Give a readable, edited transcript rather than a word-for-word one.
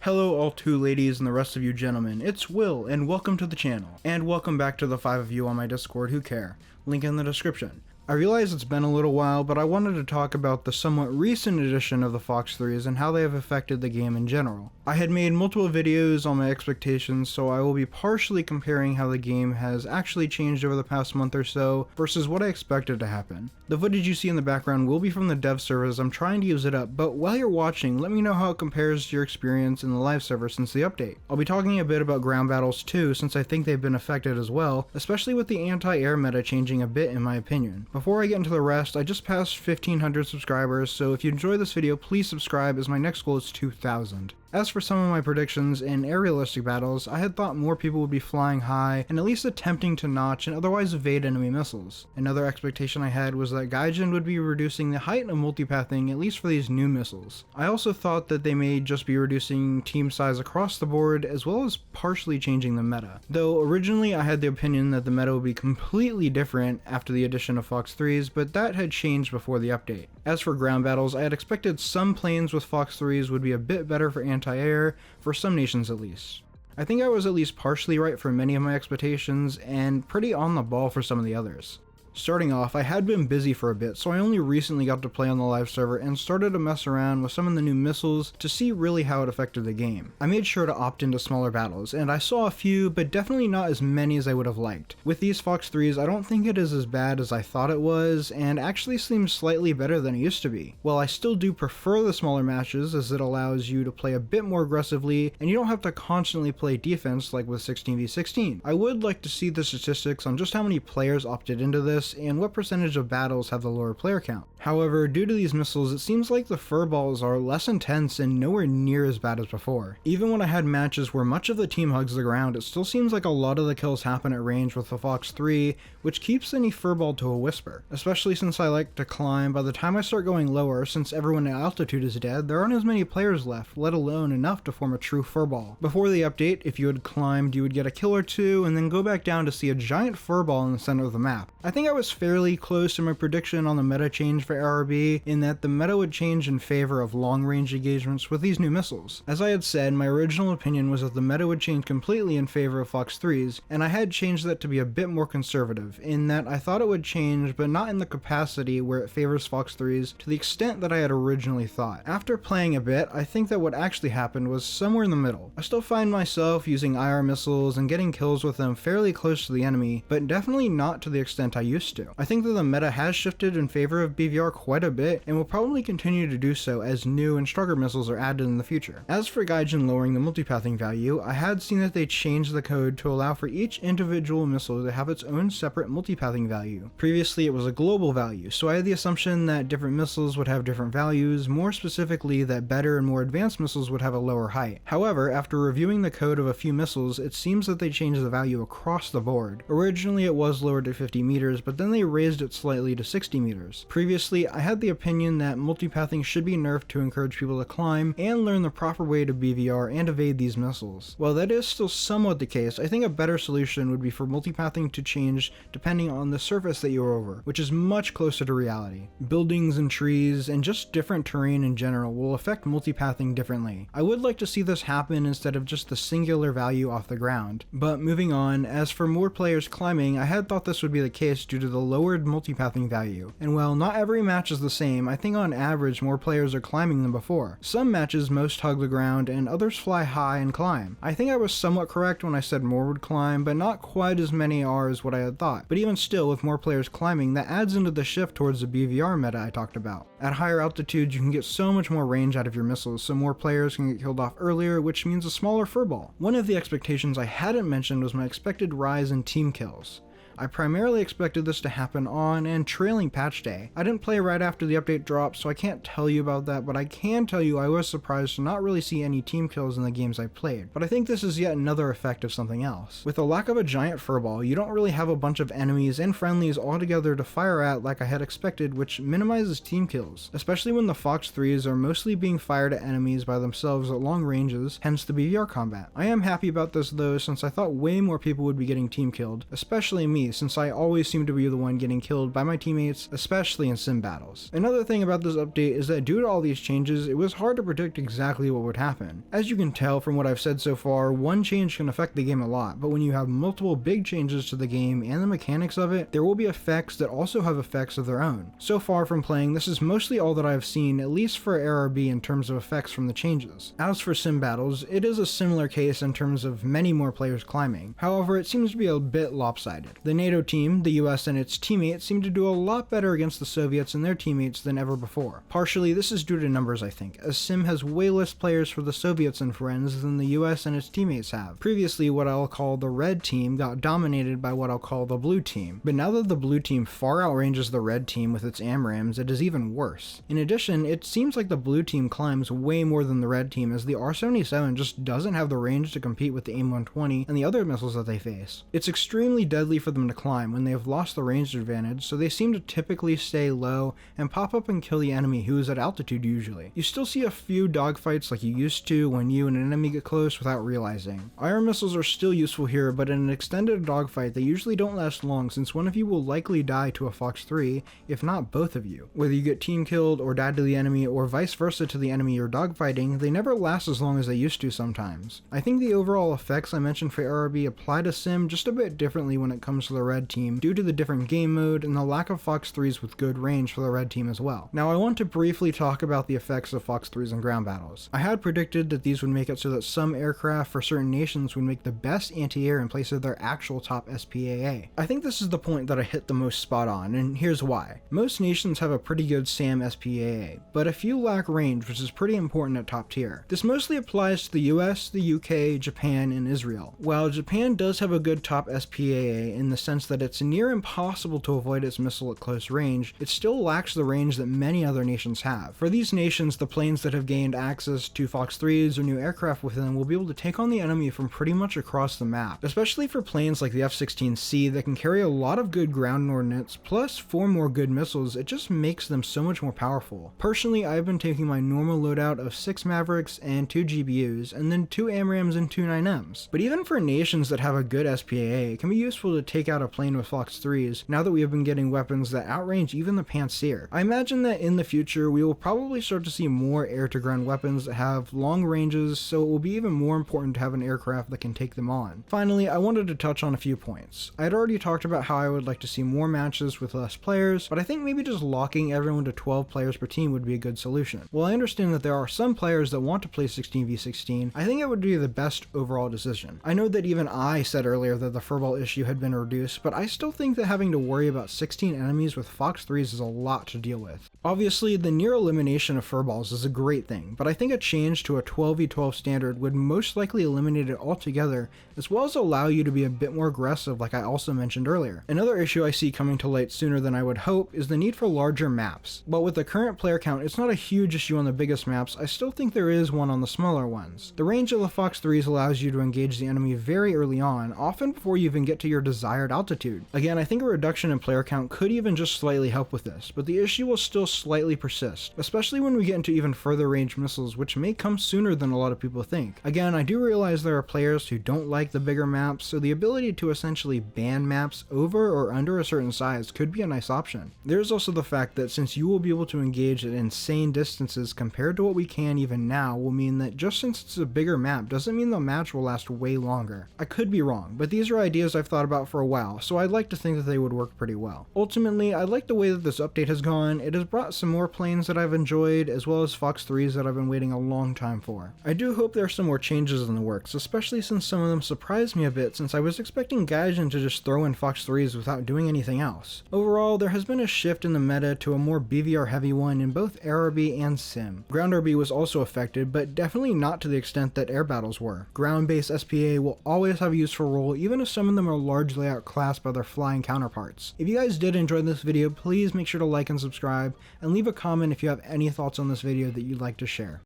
Hello all two ladies and the rest of you gentlemen, it's Will and welcome to the channel. And welcome back to the 5 of you on my Discord who care, link in the description. I realize it's been a little while, but I wanted to talk about the somewhat recent edition of the Fox 3s and how they have affected the game in general. I had made multiple videos on my expectations, so I will be partially comparing how the game has actually changed over the past month or so versus what I expected to happen. The footage you see in the background will be from the dev servers. I'm trying to use it up, but while you're watching, let me know how it compares to your experience in the live server since the update. I'll be talking a bit about ground battles too, since I think they've been affected as well, especially with the anti-air meta changing a bit in my opinion. Before I get into the rest, I just passed 1500 subscribers, so if you enjoy this video, please subscribe as my next goal is 2000. As for some of my predictions, in aerialistic battles, I had thought more people would be flying high and at least attempting to notch and otherwise evade enemy missiles. Another expectation I had was that Gaijin would be reducing the height of multipathing at least for these new missiles. I also thought that they may just be reducing team size across the board as well as partially changing the meta. Though originally I had the opinion that the meta would be completely different after the addition of Fox 3s, but that had changed before the update. As for ground battles, I had expected some planes with Fox 3s would be a bit better for anti-air, for some nations at least. I think I was at least partially right for many of my expectations, and pretty on the ball for some of the others. Starting off, I had been busy for a bit, so I only recently got to play on the live server and started to mess around with some of the new missiles to see really how it affected the game. I made sure to opt into smaller battles, and I saw a few, but definitely not as many as I would have liked. With these Fox 3s, I don't think it is as bad as I thought it was, and actually seems slightly better than it used to be. While I still do prefer the smaller matches as it allows you to play a bit more aggressively, and you don't have to constantly play defense like with 16v16. I would like to see the statistics on just how many players opted into this and what percentage of battles have the lower player count. However, due to these missiles, it seems like the furballs are less intense and nowhere near as bad as before. Even when I had matches where much of the team hugs the ground, it still seems like a lot of the kills happen at range with the Fox 3, which keeps any furball to a whisper. Especially since I like to climb, by the time I start going lower, since everyone at altitude is dead, there aren't as many players left, let alone enough to form a true furball. Before the update, if you had climbed, you would get a kill or two, and then go back down to see a giant furball in the center of the map. I think I was fairly close to my prediction on the meta change for ARB, in that the meta would change in favor of long-range engagements with these new missiles. As I had said, my original opinion was that the meta would change completely in favor of Fox 3s, and I had changed that to be a bit more conservative, in that I thought it would change, but not in the capacity where it favors Fox 3s to the extent that I had originally thought. After playing a bit, I think that what actually happened was somewhere in the middle. I still find myself using IR missiles and getting kills with them fairly close to the enemy, but definitely not to the extent I used to. I think that the meta has shifted in favor of BVR quite a bit, and will probably continue to do so as new and stronger missiles are added in the future. As for Gaijin lowering the multipathing value, I had seen that they changed the code to allow for each individual missile to have its own separate multipathing value. Previously it was a global value, so I had the assumption that different missiles would have different values, more specifically that better and more advanced missiles would have a lower height. However, after reviewing the code of a few missiles, it seems that they changed the value across the board. Originally it was lowered to 50 meters, but then they raised it slightly to 60 meters. Previously, I had the opinion that multipathing should be nerfed to encourage people to climb and learn the proper way to BVR and evade these missiles. While that is still somewhat the case, I think a better solution would be for multipathing to change depending on the surface that you're over, which is much closer to reality. Buildings and trees, and just different terrain in general will affect multipathing differently. I would like to see this happen instead of just the singular value off the ground. But moving on, as for more players climbing, I had thought this would be the case due to the lowered multipathing value. And while not every match is the same, I think on average more players are climbing than before. Some matches most hug the ground and others fly high and climb. I think I was somewhat correct when I said more would climb, but not quite as many are as what I had thought. But even still, with more players climbing, that adds into the shift towards the BVR meta I talked about. At higher altitudes you can get so much more range out of your missiles, so more players can get killed off earlier, which means a smaller furball. One of the expectations I hadn't mentioned was my expected rise in team kills. I primarily expected this to happen on and trailing patch day. I didn't play right after the update dropped, so I can't tell you about that, but I can tell you I was surprised to not really see any team kills in the games I played. But I think this is yet another effect of something else. With the lack of a giant furball, you don't really have a bunch of enemies and friendlies all together to fire at like I had expected, which minimizes team kills, especially when the Fox 3s are mostly being fired at enemies by themselves at long ranges, hence the BVR combat. I am happy about this though, since I thought way more people would be getting team killed, especially me, me, since I always seem to be the one getting killed by my teammates, especially in sim battles. Another thing about this update is that due to all these changes, it was hard to predict exactly what would happen. As you can tell from what I've said so far, one change can affect the game a lot, but when you have multiple big changes to the game and the mechanics of it, there will be effects that also have effects of their own. So far from playing, this is mostly all that I've seen, at least for ARB in terms of effects from the changes. As for sim battles, it is a similar case in terms of many more players climbing. However, it seems to be a bit lopsided. The NATO team, the US and its teammates, seem to do a lot better against the Soviets and their teammates than ever before. Partially, this is due to numbers, I think, as sim has way less players for the Soviets and friends than the US and its teammates have. Previously, what I'll call the red team got dominated by what I'll call the blue team, but now that the blue team far outranges the red team with its AMRAAMs, it is even worse. In addition, it seems like the blue team climbs way more than the red team, as the R-77 just doesn't have the range to compete with the AIM-120 and the other missiles that they face. It's extremely deadly for them to climb when they have lost the range advantage, so they seem to typically stay low and pop up and kill the enemy who is at altitude usually. You still see a few dogfights like you used to when you and an enemy get close without realizing. Iron missiles are still useful here, but in an extended dogfight they usually don't last long, since one of you will likely die to a Fox 3, if not both of you. Whether you get team killed or die to the enemy or vice versa to the enemy you're dogfighting, they never last as long as they used to sometimes. I think the overall effects I mentioned for ARB apply to sim just a bit differently when it comes to the red team due to the different game mode and the lack of Fox 3s with good range for the red team as well. Now I want to briefly talk about the effects of Fox 3s in ground battles. I had predicted that these would make it so that some aircraft for certain nations would make the best anti-air in place of their actual top SPAA. I think this is the point that I hit the most spot on, and here's why. Most nations have a pretty good SAM SPAA, but a few lack range, which is pretty important at top tier. This mostly applies to the US, the UK, Japan, and Israel. While Japan does have a good top SPAA in the sense that it's near impossible to avoid its missile at close range, it still lacks the range that many other nations have. For these nations, the planes that have gained access to Fox 3s or new aircraft with them will be able to take on the enemy from pretty much across the map, especially for planes like the F-16C that can carry a lot of good ground ordnance plus 4 more good missiles. It just makes them so much more powerful. Personally, I've been taking my normal loadout of 6 Mavericks and 2 GBUs, and then 2 AMRAAMs and 2 9Ms. But even for nations that have a good SPAA, it can be useful to take out a plane with Fox 3s now that we have been getting weapons that outrange even the Pantsir. I imagine that in the future we will probably start to see more air-to-ground weapons that have long ranges, so it will be even more important to have an aircraft that can take them on. Finally, I wanted to touch on a few points. I had already talked about how I would like to see more matches with less players, but I think maybe just locking everyone to 12 players per team would be a good solution. While I understand that there are some players that want to play 16v16, I think it would be the best overall decision. I know that even I said earlier that the furball issue had been reduced, but I still think that having to worry about 16 enemies with Fox 3s is a lot to deal with. Obviously, the near elimination of furballs is a great thing, but I think a change to a 12v12 standard would most likely eliminate it altogether, as well as allow you to be a bit more aggressive like I also mentioned earlier. Another issue I see coming to light sooner than I would hope is the need for larger maps. But with the current player count, it's not a huge issue on the biggest maps. I still think there is one on the smaller ones. The range of the Fox 3s allows you to engage the enemy very early on, often before you even get to your desired altitude. Again, I think a reduction in player count could even just slightly help with this, but the issue will still slightly persist, especially when we get into even further range missiles, which may come sooner than a lot of people think. Again, I do realize there are players who don't like the bigger maps, so the ability to essentially ban maps over or under a certain size could be a nice option. There's also the fact that since you will be able to engage at insane distances compared to what we can even now, will mean that just since it's a bigger map doesn't mean the match will last way longer. I could be wrong, but these are ideas I've thought about for a while, so I'd like to think that they would work pretty well. Ultimately, I like the way that this update has gone. It has brought some more planes that I've enjoyed, as well as Fox 3s that I've been waiting a long time for. I do hope there are some more changes in the works, especially since some of them surprised me a bit, since I was expecting Gaijin to just throw in Fox 3s without doing anything else. Overall, there has been a shift in the meta to a more BVR heavy one in both AirRB and Sim. Ground RB was also affected, but definitely not to the extent that air battles were. Ground-based SPA will always have a useful role, even if some of them are largely outclassed by their flying counterparts. If you guys did enjoy this video, please make sure to like and subscribe, and leave a comment if you have any thoughts on this video that you'd like to share.